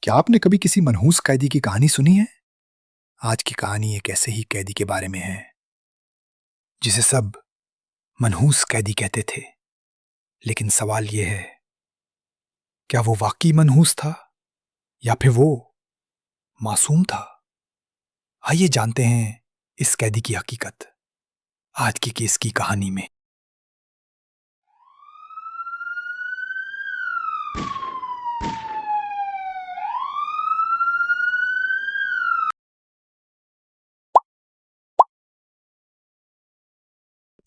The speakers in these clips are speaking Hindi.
क्या आपने कभी किसी मनहूस कैदी की कहानी सुनी है? आज की कहानी एक ऐसे ही कैदी के बारे में है, जिसे सब मनहूस कैदी कहते थे। लेकिन सवाल यह है, क्या वो वाकई मनहूस था या फिर वो मासूम था? आइए जानते हैं इस कैदी की हकीकत आज की केस की कहानी में।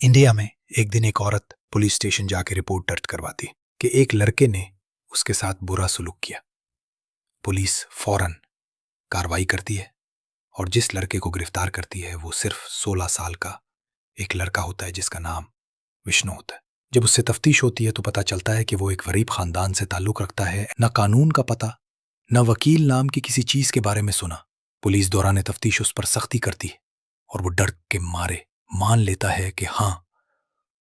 इंडिया में एक दिन एक औरत पुलिस स्टेशन जाकर रिपोर्ट दर्ज करवाती कि एक लड़के ने उसके साथ बुरा सलूक किया। पुलिस फौरन कार्रवाई करती है और जिस लड़के को गिरफ्तार करती है वो सिर्फ 16 साल का एक लड़का होता है जिसका नाम विष्णु होता है। जब उससे तफ्तीश होती है तो पता चलता है कि वो एक गरीब खानदान से ताल्लुक रखता है, न कानून का पता, न वकील नाम की किसी चीज के बारे में सुना। पुलिस दौरान तफ्तीश उस पर सख्ती करती है और वो डर के मारे मान लेता है कि हाँ,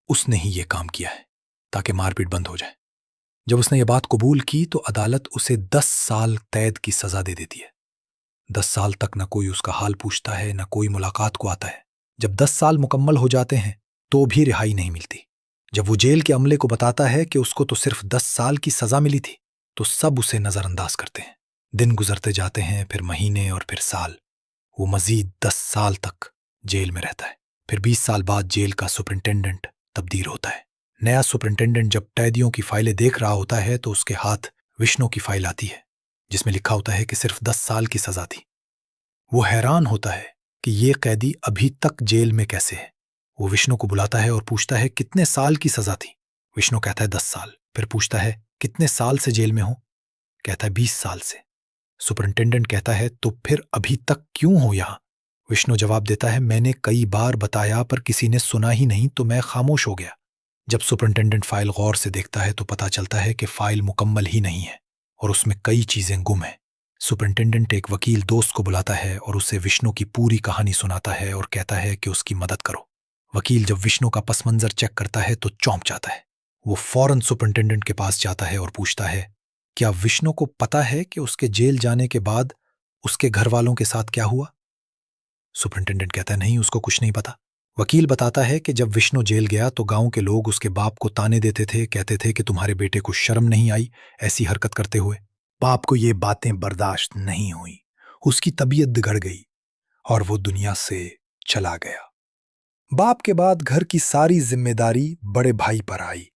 उसने ही ये काम किया है ताकि मारपीट बंद हो जाए। जब उसने ये बात कबूल की तो अदालत उसे 10 साल कैद की सजा दे देती है। 10 साल तक न कोई उसका हाल पूछता है, न कोई मुलाकात को आता है। जब 10 साल मुकम्मल हो जाते हैं तो भी रिहाई नहीं मिलती। जब वो जेल के अमले को बताता है कि उसको तो सिर्फ 10 साल की सजा मिली थी, तो सब उसे नजरअंदाज करते हैं। दिन गुजरते जाते हैं, फिर महीने और फिर साल। वो मजीद 10 साल तक जेल में रहता है। फिर 20 साल बाद जेल का सुपरिंटेंडेंट तब्दील होता है। नया सुपरिंटेंडेंट जब कैदियों की फाइलें देख रहा होता है तो उसके हाथ विष्णु की फाइल आती है जिसमें लिखा होता है कि सिर्फ 10 साल की सजा थी। वो हैरान होता है कि ये कैदी अभी तक जेल में कैसे है। वो विष्णु को बुलाता है और पूछता है कितने साल की सजा थी। विष्णु कहता है 10 साल। फिर पूछता है कितने साल से जेल में हो। कहता है 20 साल से। सुपरिंटेंडेंट कहता है तो फिर अभी तक क्यों हो यहां। विष्णु जवाब देता है मैंने कई बार बताया पर किसी ने सुना ही नहीं तो मैं खामोश हो गया। जब सुपरिंटेंडेंट फाइल गौर से देखता है तो पता चलता है कि फाइल मुकम्मल ही नहीं है और उसमें कई चीजें गुम हैं। सुपरिंटेंडेंट एक वकील दोस्त को बुलाता है और उसे विष्णु की पूरी कहानी सुनाता है और कहता है कि उसकी मदद करो। वकील जब विष्णु का पस मंजर चेक करता है तो चौंक जाता है। वो फौरन सुपरिंटेंडेंट के पास जाता है और पूछता है क्या विष्णु को पता है कि उसके जेल जाने के बाद उसके घर वालों के साथ क्या हुआ। सुपरिंटेंडेंट कहता है नहीं, उसको कुछ नहीं पता। वकील बताता है कि जब विष्णु जेल गया तो गांव के लोग उसके बाप को ताने देते थे, कहते थे कि तुम्हारे बेटे को शर्म नहीं आई ऐसी हरकत करते हुए। बाप को ये बातें बर्दाश्त नहीं हुई, उसकी तबीयत बिगड़ गई और वो दुनिया से चला गया। बाप के बाद घर की सारी जिम्मेदारी बड़े भाई पर आई।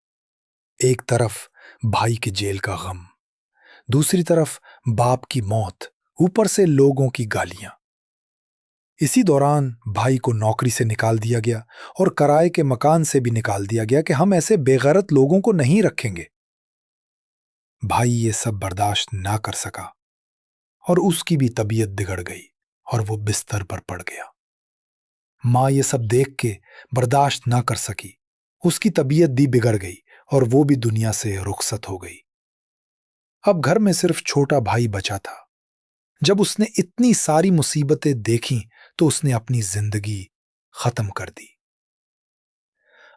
एक तरफ भाई के जेल का गम, दूसरी तरफ बाप की मौत, ऊपर से लोगों की गालियां। इसी दौरान भाई को नौकरी से निकाल दिया गया और किराए के मकान से भी निकाल दिया गया कि हम ऐसे बेगैरत लोगों को नहीं रखेंगे। भाई ये सब बर्दाश्त ना कर सका और उसकी भी तबीयत बिगड़ गई और वो बिस्तर पर पड़ गया। माँ ये सब देख के बर्दाश्त ना कर सकी, उसकी तबीयत भी बिगड़ गई और वो भी दुनिया से रुखसत हो गई। अब घर में सिर्फ छोटा भाई बचा था। जब उसने इतनी सारी मुसीबतें देखी तो उसने अपनी जिंदगी खत्म कर दी।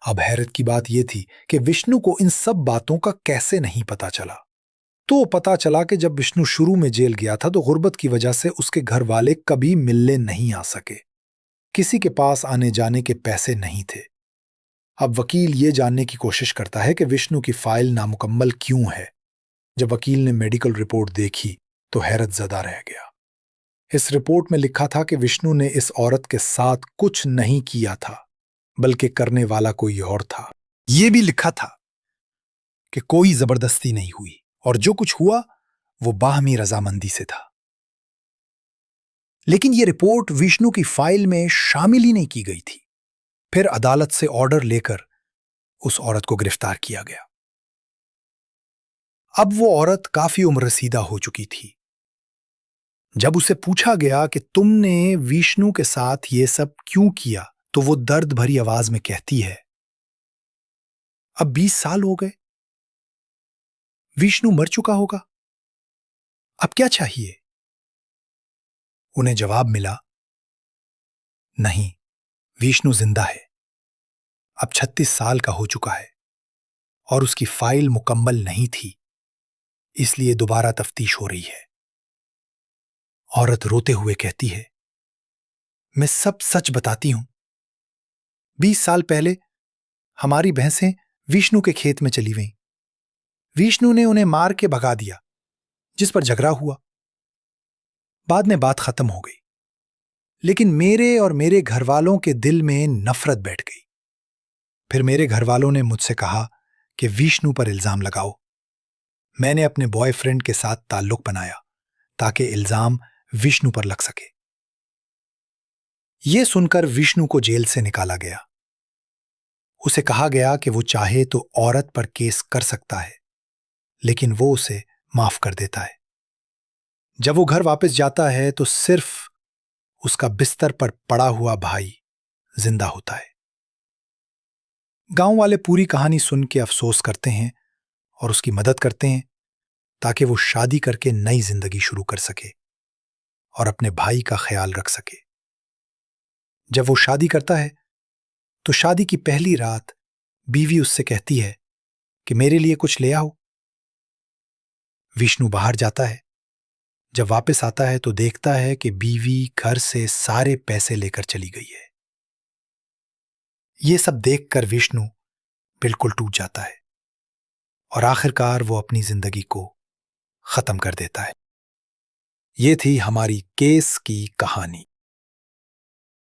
अब हैरत की बात यह थी कि विष्णु को इन सब बातों का कैसे नहीं पता चला। तो पता चला कि जब विष्णु शुरू में जेल गया था तो गुर्बत की वजह से उसके घर वाले कभी मिलने नहीं आ सके। किसी के पास आने जाने के पैसे नहीं थे। अब वकील ये जानने की कोशिश करता है कि विष्णु की फाइल नामुकम्मल क्यों है। जब वकील ने मेडिकल रिपोर्ट देखी तो हैरत ज़दा रह गया। इस रिपोर्ट में लिखा था कि विष्णु ने इस औरत के साथ कुछ नहीं किया था, बल्कि करने वाला कोई और था। यह भी लिखा था कि कोई जबरदस्ती नहीं हुई और जो कुछ हुआ वो बाहमी रजामंदी से था। लेकिन यह रिपोर्ट विष्णु की फाइल में शामिल ही नहीं की गई थी। फिर अदालत से ऑर्डर लेकर उस औरत को गिरफ्तार किया गया। अब वो औरत काफी उम्र रसीदा हो चुकी थी। जब उसे पूछा गया कि तुमने विष्णु के साथ ये सब क्यों किया तो वो दर्द भरी आवाज में कहती है अब 20 साल हो गए, विष्णु मर चुका होगा, अब क्या चाहिए। उन्हें जवाब मिला नहीं, विष्णु जिंदा है, अब 36 साल का हो चुका है और उसकी फाइल मुकम्मल नहीं थी, इसलिए दोबारा तफ्तीश हो रही है। औरत रोते हुए कहती है, मैं सब सच बताती हूं। 20 साल पहले हमारी भैंसें विष्णु के खेत में चली गईं। विष्णु ने उन्हें मार के भगा दिया, जिस पर झगड़ा हुआ। बाद में बात खत्म हो गई, लेकिन मेरे और मेरे घर वालों के दिल में नफरत बैठ गई। फिर मेरे घर वालों ने मुझसे कहा कि विष्णु पर इल्जाम लगाओ। मैंने अपने बॉयफ्रेंड के साथ ताल्लुक बनाया ताकि इल्जाम विष्णु पर लग सके। यह सुनकर विष्णु को जेल से निकाला गया। उसे कहा गया कि वो चाहे तो औरत पर केस कर सकता है, लेकिन वो उसे माफ कर देता है। जब वो घर वापस जाता है तो सिर्फ उसका बिस्तर पर पड़ा हुआ भाई जिंदा होता है। गांव वाले पूरी कहानी सुन के अफसोस करते हैं और उसकी मदद करते हैं ताकि वो शादी करके नई जिंदगी शुरू कर सके और अपने भाई का ख्याल रख सके। जब वो शादी करता है तो शादी की पहली रात बीवी उससे कहती है कि मेरे लिए कुछ ले आओ। विष्णु बाहर जाता है। जब वापस आता है तो देखता है कि बीवी घर से सारे पैसे लेकर चली गई है। ये सब देखकर विष्णु बिल्कुल टूट जाता है और आखिरकार वो अपनी जिंदगी को खत्म कर देता है। ये थी हमारी केस की कहानी।